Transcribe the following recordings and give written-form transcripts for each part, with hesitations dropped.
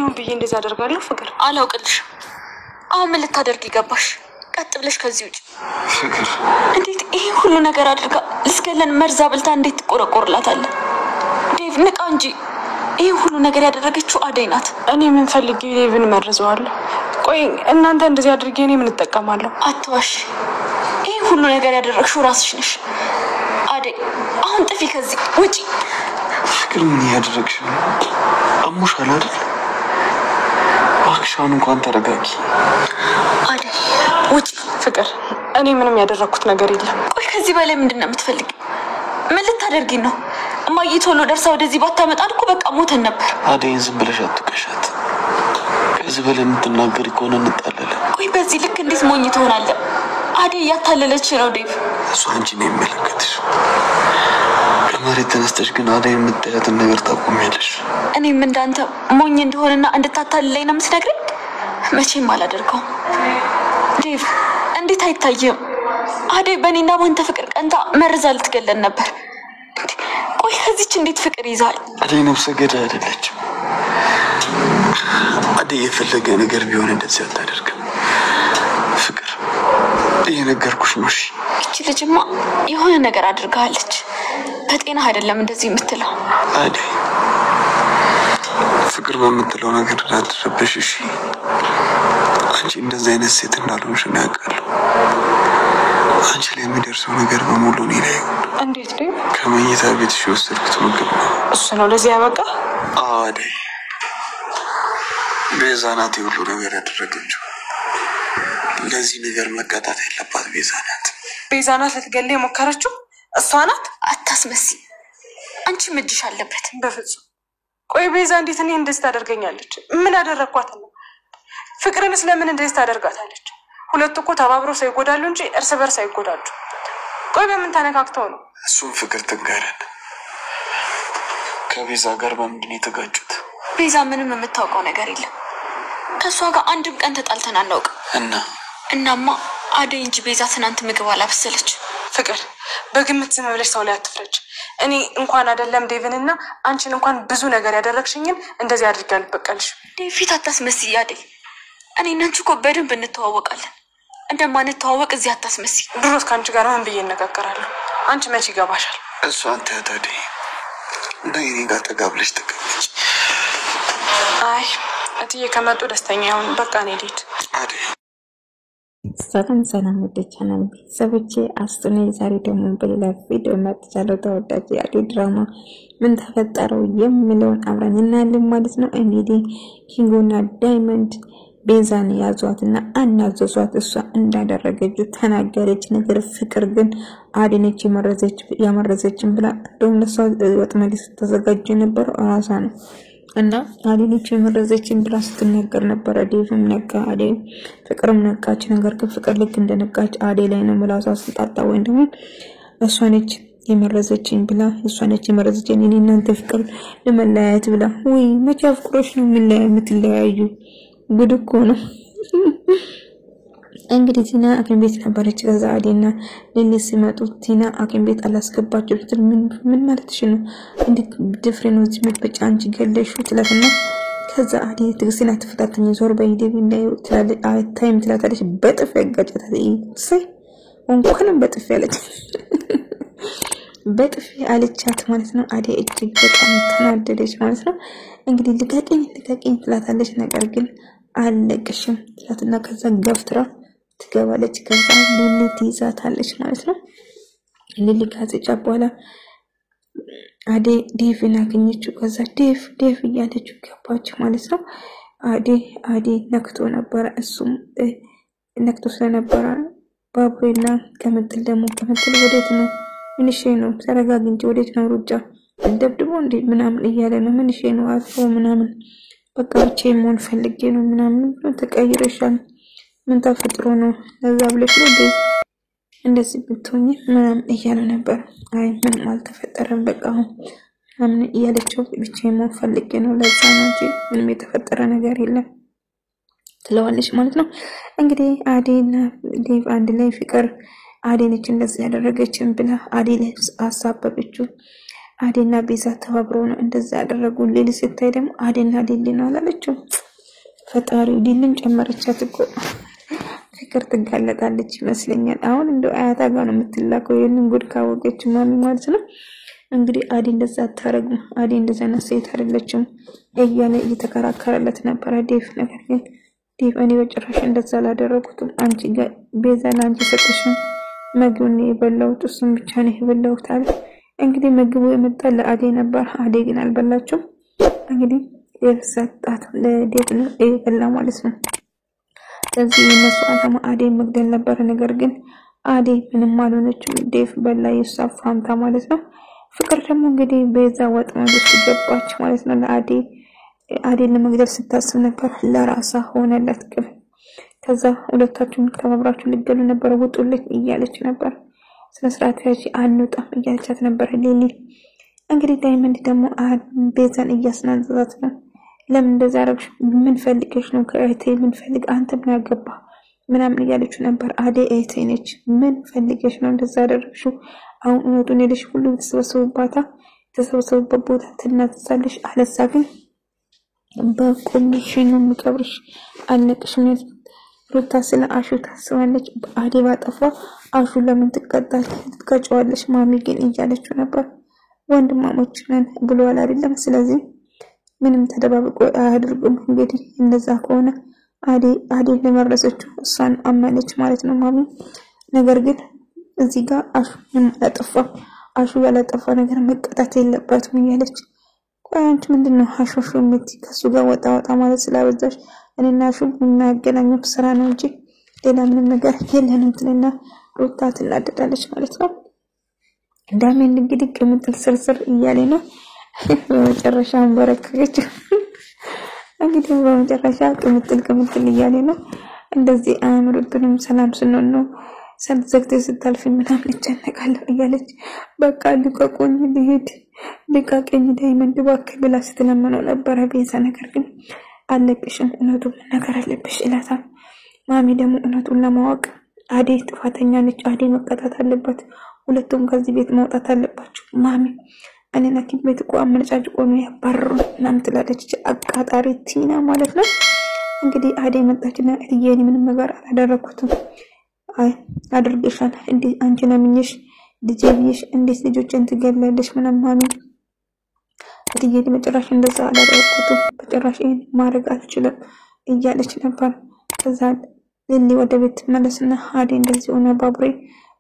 ሆን ብዬ እንደዛ አደርጋለሁ ፍቅር አላውቅልሽ አሁን ምን ልታደርጊ ገባሽ ቀጥ ብለሽ ከዚህ ውጪ ፍቅር እንዴት ይሄ ሁሉ ነገር አድርጋ ልስገለን መርዛ ብልታ እንዴት ትቆረቆርላታለ ዴቭ ንቃ እንጂ ይሄ ሁሉ ነገር ያደረገችው አደይ ናት እኔ ምን ፈልጌ ዴቭን መርዘዋለሁ ቆይ እናንተ እንደዚህ አድርጌ እኔ ምን ተጠቀማለሁ አትዋሽ ይሄ ሁሉ ነገር ያደረግሽው ራስሽ ነሽ አደይ አሁን ጥፊ ከዚህ ውጪ ፍቅር ምን ያደረግሽ ነው አሙሻል አይደል አክሽን እንኳን ተረጋጊ አደይ ውጪ ፍቅር እኔ ምንም ያደረኩት ነገር የለም ቆይ ከዚህ በላይ ምንድነው የምትፈልጊ ምን ልታደርጊ ነው እማዬ ቶሎ ደርሳ ወደዚህ ባታመጣን እኮ በቃ ሞተን ነበር አደይን ዝም ብለሽ አትቀሻት ከዚህ በላይ የምትናገሪ ከሆነ እንጣላለን ቆይ በዚህ ልክ እንዴት ሞኝ ትሆናለህ አደይ ያታለለች ነው ዴቭ እሱ አንቺ ነው የሚመለከትሽ ከመሬት ተነስተሽ ግን አደይ የምትጠያትን ነገር ታቆሚያለሽ እኔም እንዳንተ ሞኝ እንደሆነና እንድታታልለኝ ነው የምትነግረኝ መቼም አላደርገውም ዴቭ እንዴት አይታየም አደይ በእኔና ባንተ ፍቅር ቀንታ መርዛ ልትገለን ነበር ቆይ ከዚች እንዴት ፍቅር ይዛል አደይ ነፍሰ ገዳይ አይደለችም አደይ የፈለገ ነገር ቢሆን እንደዚህ አታደርግም ፍቅር እየነገርኩሽ ነው እሺ እቺ ልጅማ የሆነ ነገር አድርጋለች በጤና አይደለም እንደዚህ የምትለው አደይ ፍቅር በምትለው ነገር አትረበሽ እሺ አንቺ እንደዚህ አይነት ሴት እንዳልሆንሽ ነው ያውቃለሁ አንቺ ላይ የሚደርሰው ነገር በሙሉ እኔ ላይ እንዴት ነው ከመኝታ ቤትሽ የወሰድኩት ምግብ ነው እሱ ነው ለዚህ ያበቃ አደይ ቤዛ ናት ሁሉ ነገር ያደረገችው ለዚህ ነገር መቀጣት ያለባት ቤዛ ናት ልትገለኝ የሞከረችው እሷ ናት አታስመሲ አንቺ ምድሽ አለበት በፍጹም ቆይ ቤዛ እንዴት እኔ እንደዚህ ታደርገኛለች ምን አደረኳት ነው ፍቅርን ስለምን እንደዚህ ታደርጋታለች ሁለቱ እኮ ተባብረው ሳይጎዳሉ እንጂ እርስ በርስ አይጎዳሉ ቆይ በምን ተነካክተው ነው እሱም ፍቅር ትንገረን ከቤዛ ጋር በምንድን የተጋጩት ቤዛ ምንም የምታውቀው ነገር የለም ከሷ ጋር አንድም ቀን ተጣልተን አናውቅም እናማ አደይ እንጂ ቤዛ ትናንት ምግብ አላበሰለች ፍቅር በግምት ዝም ብለሽ ሰው ላይ አትፍረጅ እኔ እንኳን አይደለም ዴቭንና አንቺን እንኳን ብዙ ነገር ያደረግሽኝን እንደዚህ አድርጋል በቀልሽ ዴቪት አታስመስይ አደይ እኔና አንቺ እኮ በደንብ እንተዋወቃለን እንደማንተዋወቅ እዚህ አታስመስይ ድሮስ ካንቺ ጋር ምን ብዬ እነጋገራለሁ አንቺ መቼ ይገባሻል እሱ አንተ አደይ እንደኔ ጋር ተጋብለሽ ተቀመጭ አይ እትዬ ከመጡ ደስተኛ ይሁን በቃ እኔ ልሂድ አደይ ሰላም ወደ ቻናል ቤተሰቦቼ አስቱኔ ዛሬ ደግሞ በሌላ ቪዲዮ መጥቻለሁ ተወዳጅ የአደይ ድራማ ምን ተፈጠረው የሚለውን አብረን እናያለን ማለት ነው እንግዲህ ኪንጎና ዳይመንድ ቤዛን ያዟትና አናዘዟት እሷ እንዳደረገችው ተናገረች ነገር ፍቅር ግን አደነች ያመረዘችን ብላ ደም ለሷ ወጥመድ ተዘጋጀ ነበር ራሷ ነው እና አደነች ያመረዘችን ብላ ስትናገር ነበር ዴቭም ነቃ አደይ ፍቅርም ነቃች ነገር ግን ፍቅር ልክ እንደነቃች አደይ ላይ ነው ምላሷ ስጣጣ ወይ ደግሞ እሷ ነች የመረዘችን ብላ እሷ ነች የመረዘችን እኔ እናንተ ፍቅር ለመለያየት ብላ ወይ መቼ ፍቅሮች ነው የምትለያዩ ጉድ እኮ ነው እንግዲህ ቲና አክን ቤት ነበረች ከዛ አደይና ለሊስ ሲመጡ ቲና አክን ቤት አላስገባቸው ብትል ምን ማለትሽ ነው እንዴት ዲፍረንት ነው ዝም ብቻ አንቺ ገለሹ ትላትና ከዛ አደይ ትግስና ተፈታተኝ ዞር በይዴብ እንዳይ ትላለች ታይም ትላታለች በጥፍ ያጋጫታል ሳይ እንኳንም በጥፍ ያለች በጥፍ አለቻት ማለት ነው አደይ እጅግ በጣም ተናደደች ማለት ነው እንግዲህ ልቀቂኝ ትላታለች ነገር ግን አለቀሽም ትላትና ከዛ ገፍትራ ትገባለች ከዛ ሊሊ ትይዛታለች ማለት ነው ሊሊ ካዘቻ በኋላ አደይ ዴቭን አገኘችው ከዛ ዴቭ እያለችው ገባች ማለት ነው አደይ ነክቶ ነበር እሱም ነክቶ ስለነበረ ባቡሬና ከመጥል ደግሞ ከመጥል ወዴት ነው ምንሽ ነው ተረጋጊ እንጂ ወዴት ነው ሩጫ ደብድቦ እንዴ ምናምን እያለ ነው ምንሽ ነው አጥፎ ምናምን በቃ ብቻ ምን ፈልጌ ነው ምናምን ተቀይረሻል ምን ተፈጥሮ ነው ለዛ ብለሽ ነው እንደዚህ ብትሆኚ ምናምን እያለ ነበር አይ ምንም አልተፈጠረም በቃ ምናምን እያለችው ብቻ ምን ፈልጌ ነው ለዛ ነው እንጂ ምንም የተፈጠረ ነገር የለም ትለዋለች ማለት ነው እንግዲህ አደይና ዴቭ አንድ ላይ ፍቅር አደይ ነች እንደዚህ ያደረገችን ብላ አደይ ላይ አሳበበችው አዴና ቤዛ ተባብረው ነው እንደዛ ያደረጉ። ሌሊ ስታይ ደግሞ አዴና ሊሊ ነው አላለችው። ፈጣሪው ሊልን ጨመረቻት እኮ። ፍቅር ትጋለጣለች ይመስለኛል። አሁን እንደው አያታ ጋር ነው የምትላከው ይሄንን ጉድ ካወቀች ማሚ ማለት ነው። እንግዲህ አዴ እንደዛ አታረግም፣ አዴ እንደዛ ነው ሴት አይደለችም እያለ እየተከራከረለት ነበር ዴቭ። ነገር ግን ዴቭ እኔ በጭራሽ እንደዛ አላደረኩትም፣ አንቺ ጋር ቤዛ ላንቺ ሰጥሽም ምግቡን የበላሁት እሱም ብቻ ነው የበላሁት አለ። እንግዲህ ምግቡ የመጣው ለአዴ ነበር፣ አዴ ግን አልበላችም። እንግዲህ የሰጣት ለዴቭ ነው የበላ ማለት ነው። ስለዚህ የነሱ ዓላማ አዴ መግደል ነበር። ነገር ግን አዴ ምንም አልሆነችም፣ ዴቭ በላ የሷ ፋንታ ማለት ነው። ፍቅር ደግሞ እንግዲህ ቤዛ ወጥመድ ውስጥ ገባች ማለት ነው። ለአዴ አዴን ለመግደል ስታስብ ነበር፣ ለራሷ ሆነላት ግን ከዛ ሁለታችሁም ተባብራችሁ ልገሉ ነበር፣ ወጡልኝ እያለች ነበር። ስለስርዓት ያቺ አንውጣም እያለቻት ነበር ሊሊ። እንግዲህ ዳይመንድ ደግሞ ቤዛን እያስናዘዛት ነው። ለምን እንደዛ አረግሽ? ምን ፈልገሽ ነው? ከእህቴ ምን ፈልግ አንተ ምን ያገባ ምናምን እያለች ነበር። አዴ እህቴ ነች፣ ምን ፈልገሽ ነው እንደዛ አደረግሽው? አሁን እውነቱን ሄደሽ ሁሉ ተሰበሰቡበት ቦታ ትናዘዛለሽ፣ አለዛ ግን በቁምሽ ነው የምቀብርሽ፣ አልነቅሽም። ሩታ ስለ አሹ ታስባለች። አዴ ባጠፋ አሹ ለምን ትቀጫዋለሽ ማሚ ግን እያለችው ነበር። ወንድማሞች ነን ብለዋል አይደለም? ስለዚህ ምንም ተደባብቆ አያድርጉም። እንግዲህ እንደዛ ከሆነ አዴ ለመረሰችው እሷን አመነች ማለት ነው ማሚ። ነገር ግን እዚህ ጋር አሹ ያላጠፋ አሹ ያላጠፋ ነገር መቀጣት የለባትም እያለች ቆይ አንቺ ምንድነው አሹ ከሱ ጋር ወጣ ማለት ስላበዛሽ እኔና አሹ የምናገናኘው ስራ ነው እንጂ ሌላ ምንም ነገር የለንም ትልና ሩታ ትናደዳለች ማለት ነው። ዳሜን እንግዲህ ቅምጥል ስርስር እያለ ነው። በመጨረሻ አንበረከከች። እንግዲህ በመጨረሻ ቅምጥል እያለ ነው። እንደዚህ አምሩትንም ሰላም ስንሆን ነው ሰልዘግተ ስታልፍ ምናምን ይጨነቃለሁ እያለች በቃ ልቀቁኝ ልሂድ ልቀቀኝ ዳይመንድ እባክህ ብላ ስትለምነው ነበረ ቤዛ። ነገር ግን አለቅሽም እውነቱን መናገር አለብሽ ይላታል። ማሚ ደግሞ እውነቱን ለማወቅ አዴ ጥፋተኛ ነች፣ አዴ መቀጣት አለባት፣ ሁለቱም ከዚህ ቤት መውጣት አለባቸው ማሚ እኔና ኪም ቤት እኮ አመነጫጭቆ ነው ያባረሩን ምናምን ትላለች። አቃጣሪ ቲና ማለት ነው። እንግዲህ አዴ መጣችና እየኔ ምንም ነገር አላደረኩትም አድርገሻል እንዴ አንቺ ነምኝሽ ልጄ ብዬሽ እንዴት ልጆችን ትገላለሽ ምናምን ማሚ እትዬ መጨረሻ እንደዛ አላደረኩትም በጭራሽ ማድረግ አልችልም እያለች ነበር። ከዛ ሊሊ ወደ ቤት ተመለስና አዴ እንደዚህ ሆነ ባቡሬ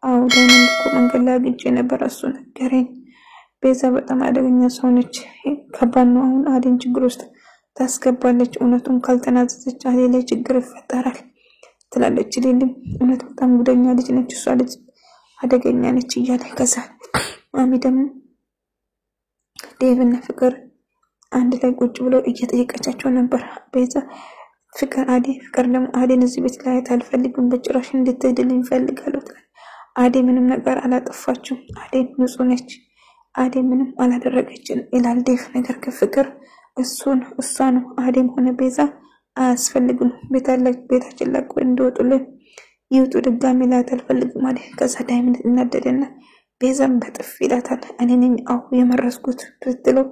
አው ዳይመንድ እኮ መንገድ ላይ አግኝቼ ነበር እሱ ነገረኝ። ቤዛ በጣም አደገኛ ሰው ነች፣ ከባድ ነው። አሁን አዴን ችግር ውስጥ ታስገባለች፣ እውነቱን ካልተናዘዘች አዴ ላይ ችግር ይፈጠራል ትላለች ሊሊ። እውነት በጣም ጉደኛ ልጅ ነች እሷ ልጅ አደገኛ ነች እያለ ከዛ ማሚ ደግሞ ዴቭና ፍቅር አንድ ላይ ቁጭ ብለው እየጠየቀቻቸው ነበር። ቤዛ ፍቅር ደግሞ አዴን እዚህ ቤት ላይ አልፈልግም በጭራሽ እንድትሄድልኝ እፈልጋለሁ ትላለች። አዴ ምንም ነገር አላጠፋችም፣ አዴ ንጹህ ነች፣ አዴ ምንም አላደረገችም ይላል ዴቭ። ነገር ከፍቅር እሷ ነው አዴም ሆነ ቤዛ አያስፈልግም ቤታችን ለቆ እንደወጡልን ይውጡ ድጋሚ ላይ አልፈልግም ማለት። ከዛ ዳይመንድ እናደደና ቤዛም በጥፍ ይላታል። እኔ ነኝ አው የመረስኩት ብትለው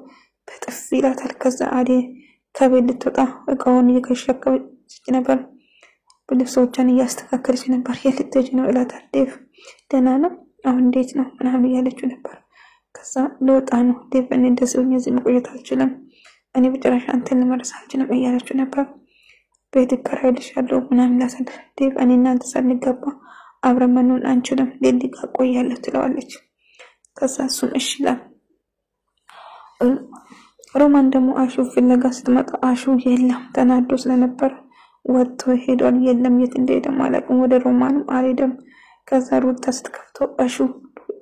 በጥፍ ይላታል። ከዛ አዴ ከቤት ልትወጣ እቃውን እየከሸከመች ነበር፣ ልብሶቿን እያስተካከለች ነበር። የልትሄጂ ነው ይላታል ዴቭ። ደህና ነው አሁን እንዴት ነው ምናምን እያለችው ነበር። ከዛ ልወጣ ነው ዴቭ፣ እኔ እንደዚህ ሆኜ እዚህ መቆየት አልችልም፣ እኔ በጭራሽ አንተን ልመርስ አልችልም እያለችው ነበር። ቤት እከራይልሻለሁ ምናምን ይላታል ዴቭ። እኔ እናንተ ሳንገባ አብረን መኖር አንችልም ሌሊ ጋር ቆያለሁ ትለዋለች። ከዛ እሱም እሺ ይላል። ሮማን ደግሞ አሹ ፍለጋ ስትመጣ አሹ የለም ተናዶ ስለነበር ወጥቶ ሄዷል። የለም የት እንደሄደ አላውቅም። ወደ ሮማንም አልሄደም። ከዛ ሩታ ስትከፍተው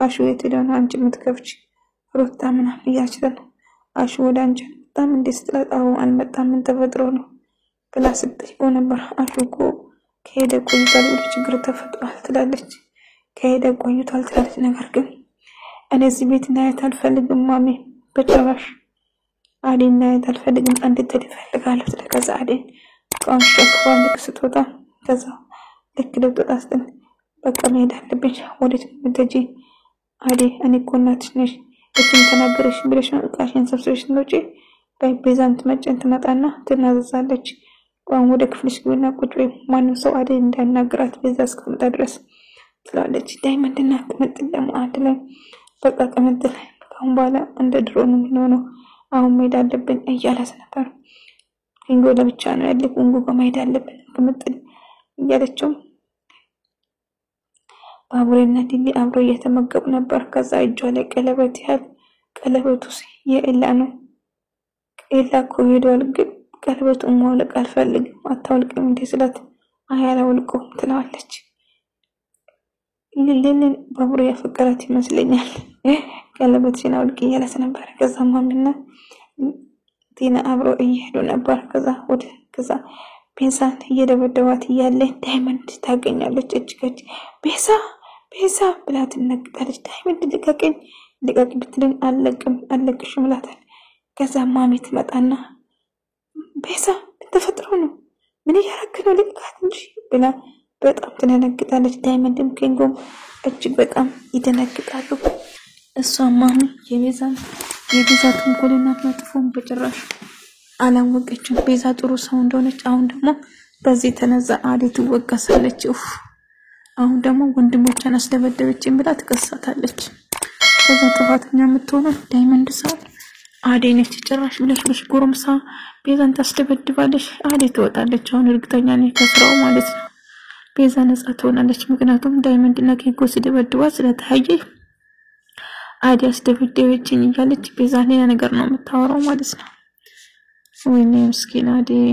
አሹ የት ሄደ ነው አንቺ የምትከፍቺ ሩታ ምናምን እያለች ነው። አሹ ወደ አንቺ በጣም እንዴት ስትላት አዎ አልመጣም ምን ተፈጥሮ ነው ብላ ስትጠይቀው ነበር። አሹ እኮ ከሄደ ቆይቷል ወደ ችግር ተፈጥሯል ትላለች። ከሄደ ቆይቷል ትላለች። ነገር ግን እኔ እዚህ ቤት እናያት አልፈልግም ማሚ በጭራሽ አዴን እናያት አልፈልግም እንድትሄድ እፈልጋለሁ ትላለች። ከዛ አዴን ቋንቋ ከፋን ስትወጣ ከዛ ልክ ልትወጣ ስትል በቃ መሄድ አለብኝ ወዴት የምትሄጂ አዴ እኔ እኮ እናትሽ ነሽ እቺን ተናገረሽ ብለሽ ነው ቃሽን ሰብስበሽ ነው ቤዛን ትመጣና ትናዘዛለች። ቋን ወደ ክፍልሽ ግብና ቁጭ በይ ማንም ሰው አደይ እንዳናገራት ቤዛ እስክትመጣ ድረስ ትላለች። ዳይመንድና ቅምጥል ደግሞ አንድ ላይ በቃ ቅምጥል ካሁን በኋላ እንደ ድሮ ነው የሚሆነው አሁን መሄድ አለብን እያላት ነበር። ኪንጎ ለብቻ ነው ያለው ኪንጎ ጋር መሄድ አለብን ቅምጥል እያለችው ባቡሬና ዲሊ አብሮ እየተመገቡ ነበር። ከዛ እጇ ላይ ቀለበት ያህል ቀለበቱ የኤላ ነው። ኤላ እኮ ሄዷል ግን ቀለበቱን ማውለቅ አልፈልግም አታውልቅም እንዴ ስላት አያላውልቀው ትላለች። ሊሊን ባቡሬ ያፈቀራት ይመስለኛል ቀለበት ሲናውልቅ እያላት ነበር። ከዛ ማሚና ቲና አብሮ እየሄዱ ነበር። ከዛ ቤዛን እየደበደባት እያለ ዳይመንድ ታገኛለች። እጅ ቤዛ ብላ ትነግጣለች። ዳይመንድ ልቀቅ ብትለኝ አለቅሽም እላታለሁ። ከዛ ማሚ ትመጣና ቤዛ ተፈጥሮ ነው ምን ያረክ ነው ልቀቃት እንጂ ብላ በጣም ትነግጣለች። ዳይመንድም ኪንጎም እጅግ በጣም ይደነግጣሉ። እሷ ማሚ የቤዛ ተንኮልና መጥፎን በጭራሽ አላወቀችም። ቤዛ ጥሩ ሰው እንደሆነች አሁን ደግሞ በዚህ ተነዛ አደይ ትወቀሳለች። አሁን ደግሞ ወንድሞቿን አስደበደበችኝ ብላ ትከሳታለች። ከዛ ጥፋተኛ የምትሆነው ዳይመንድ ሰው አደይ ነች። ጭራሽ ብለሽ ጎረምሳ ቤዛን ታስደበድባለች። አደይ ትወጣለች። አሁን እርግጠኛ ነኝ ከስራው ማለት ነው። ቤዛ ነጻ ትሆናለች። ምክንያቱም ዳይመንድና ኪንጎ ሲደበድቧት ስለታየ አደይ አስደበደበችኝ እያለች ቤዛ ሌላ ነገር ነው የምታወራው ማለት ነው። ወይኔ ምስኪን አደይ